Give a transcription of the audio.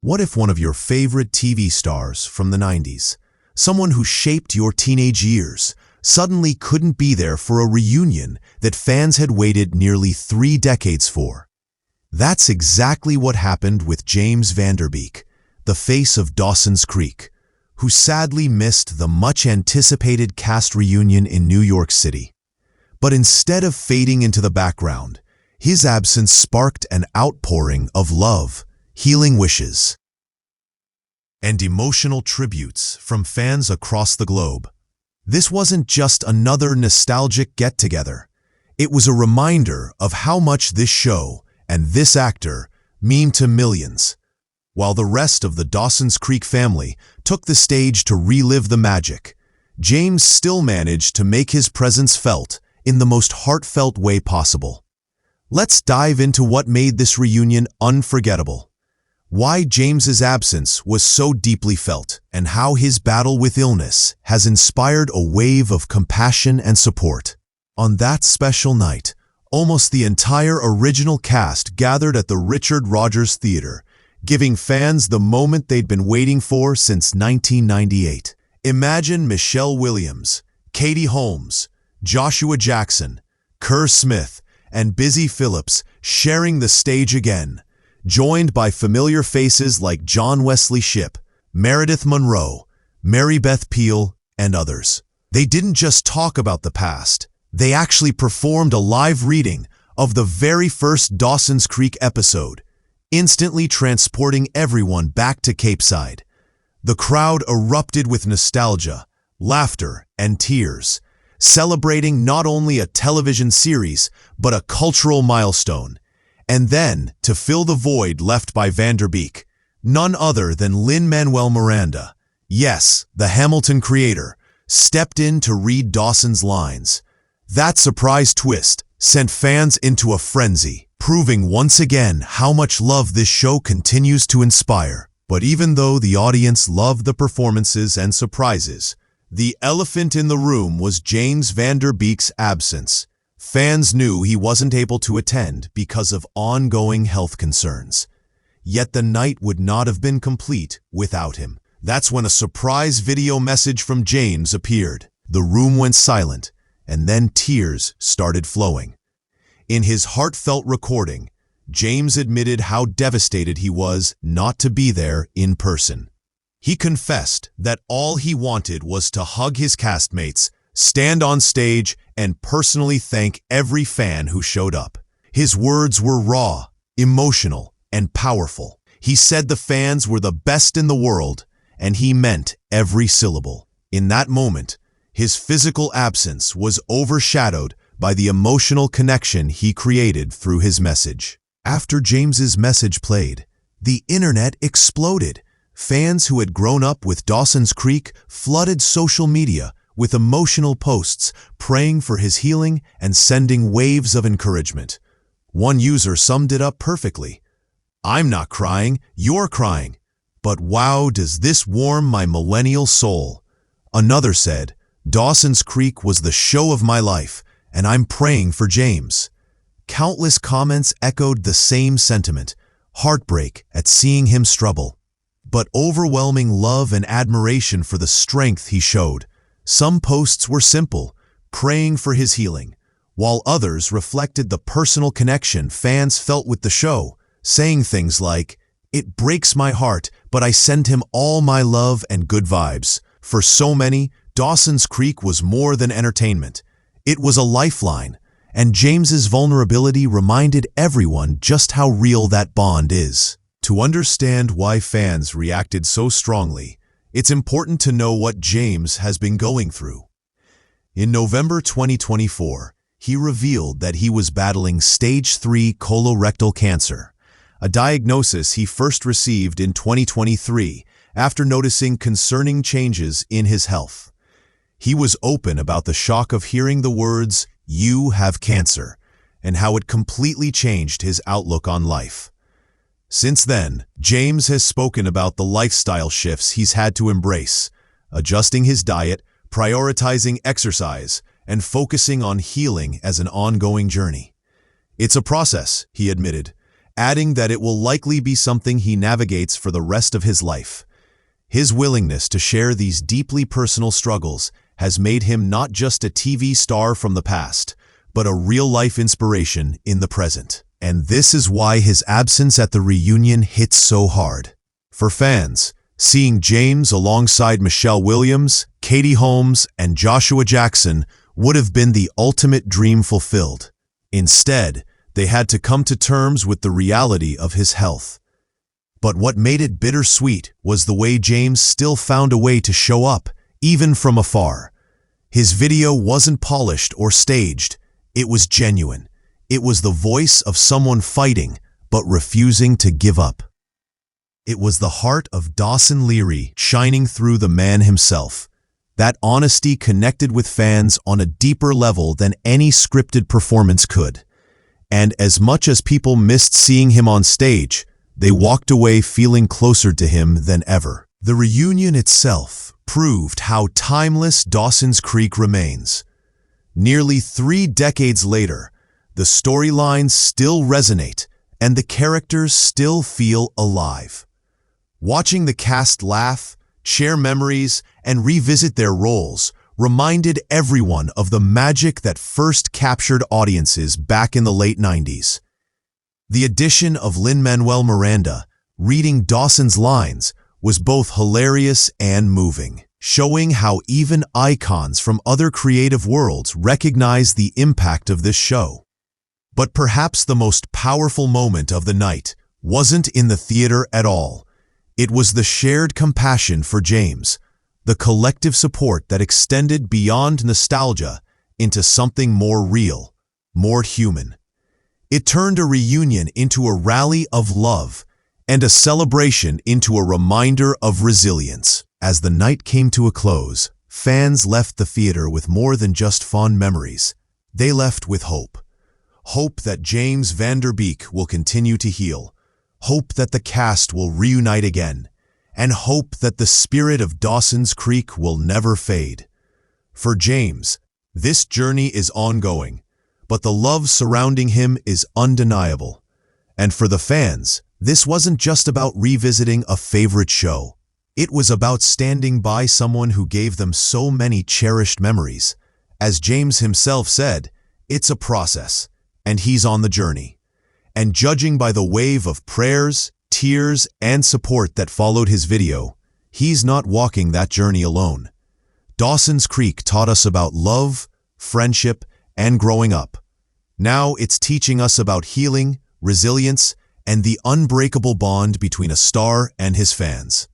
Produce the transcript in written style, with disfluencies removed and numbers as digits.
What if one of your favorite TV stars from the 90s, someone who shaped your teenage years, suddenly couldn't be there for a reunion that fans had waited nearly 3 decades for? That's exactly what happened with James Van Der Beek, the face of Dawson's Creek, who sadly missed the much-anticipated cast reunion in New York City. But instead of fading into the background, his absence sparked an outpouring of love, healing wishes, and emotional tributes from fans across the globe. This wasn't just another nostalgic get-together. It was a reminder of how much this show and this actor mean to millions. While the rest of the Dawson's Creek family took the stage to relive the magic, James still managed to make his presence felt in the most heartfelt way possible. Let's dive into what made this reunion unforgettable, why James's absence was so deeply felt, and how his battle with illness has inspired a wave of compassion and support. On that special night, almost the entire original cast gathered at the Richard Rodgers Theater, giving fans the moment they'd been waiting for since 1998. Imagine Michelle Williams, Katie Holmes, Joshua Jackson, Kerr Smith, and Busy Phillips sharing the stage again, joined by familiar faces like John Wesley Shipp, Meredith Monroe, Mary Beth Peil, and others. They didn't just talk about the past, they actually performed a live reading of the very first Dawson's Creek episode, instantly transporting everyone back to Capeside. The crowd erupted with nostalgia, laughter, and tears, celebrating not only a television series, but a cultural milestone. And then, to fill the void left by Van Der Beek, none other than Lin-Manuel Miranda, yes, the Hamilton creator, stepped in to read Dawson's lines. That surprise twist sent fans into a frenzy, proving once again how much love this show continues to inspire. But even though the audience loved the performances and surprises, the elephant in the room was James Van Der Beek's absence. Fans knew he wasn't able to attend because of ongoing health concerns. Yet the night would not have been complete without him. That's when a surprise video message from James appeared. The room went silent, and then tears started flowing. In his heartfelt recording, James admitted how devastated he was not to be there in person. He confessed that all he wanted was to hug his castmates, stand on stage, and personally thank every fan who showed up. His words were raw, emotional, and powerful. He said the fans were the best in the world, and he meant every syllable. In that moment, his physical absence was overshadowed by the emotional connection he created through his message. After James's message played, the internet exploded. Fans who had grown up with Dawson's Creek flooded social media with emotional posts praying for his healing and sending waves of encouragement. One user summed it up perfectly. "I'm not crying, you're crying. But wow, does this warm my millennial soul." Another said, "Dawson's Creek was the show of my life, and I'm praying for James." Countless comments echoed the same sentiment, heartbreak at seeing him struggle, but overwhelming love and admiration for the strength he showed. Some posts were simple, praying for his healing, while others reflected the personal connection fans felt with the show, saying things like, "It breaks my heart, but I send him all my love and good vibes." For so many, Dawson's Creek was more than entertainment. It was a lifeline, and James's vulnerability reminded everyone just how real that bond is. To understand why fans reacted so strongly, it's important to know what James has been going through. In November 2024, he revealed that he was battling stage 3 colorectal cancer, a diagnosis he first received in 2023 after noticing concerning changes in his health. He was open about the shock of hearing the words, "You have cancer," and how it completely changed his outlook on life. Since then, James has spoken about the lifestyle shifts he's had to embrace, adjusting his diet, prioritizing exercise, and focusing on healing as an ongoing journey. "It's a process," he admitted, adding that it will likely be something he navigates for the rest of his life. His willingness to share these deeply personal struggles has made him not just a TV star from the past, but a real-life inspiration in the present. And this is why his absence at the reunion hits so hard. For fans, seeing James alongside Michelle Williams, Katie Holmes, and Joshua Jackson would have been the ultimate dream fulfilled. Instead, they had to come to terms with the reality of his health. But what made it bittersweet was the way James still found a way to show up, even from afar. His video wasn't polished or staged. It was genuine. It was the voice of someone fighting, but refusing to give up. It was the heart of Dawson Leary shining through the man himself. That honesty connected with fans on a deeper level than any scripted performance could. And as much as people missed seeing him on stage, they walked away feeling closer to him than ever. The reunion itself proved how timeless Dawson's Creek remains. Nearly 3 decades later, the storylines still resonate, and the characters still feel alive. Watching the cast laugh, share memories, and revisit their roles reminded everyone of the magic that first captured audiences back in the late 90s. The addition of Lin-Manuel Miranda, reading Dawson's lines, was both hilarious and moving, showing how even icons from other creative worlds recognize the impact of this show. But perhaps the most powerful moment of the night wasn't in the theater at all. It was the shared compassion for James, the collective support that extended beyond nostalgia into something more real, more human. It turned a reunion into a rally of love and a celebration into a reminder of resilience. As the night came to a close, fans left the theater with more than just fond memories. They left with hope. Hope that James Van Der Beek will continue to heal. Hope that the cast will reunite again. And hope that the spirit of Dawson's Creek will never fade. For James, this journey is ongoing, but the love surrounding him is undeniable. And for the fans, this wasn't just about revisiting a favorite show. It was about standing by someone who gave them so many cherished memories. As James himself said, it's a process, and he's on the journey. And judging by the wave of prayers, tears, and support that followed his video, he's not walking that journey alone. Dawson's Creek taught us about love, friendship, and growing up. Now it's teaching us about healing, resilience, and the unbreakable bond between a star and his fans.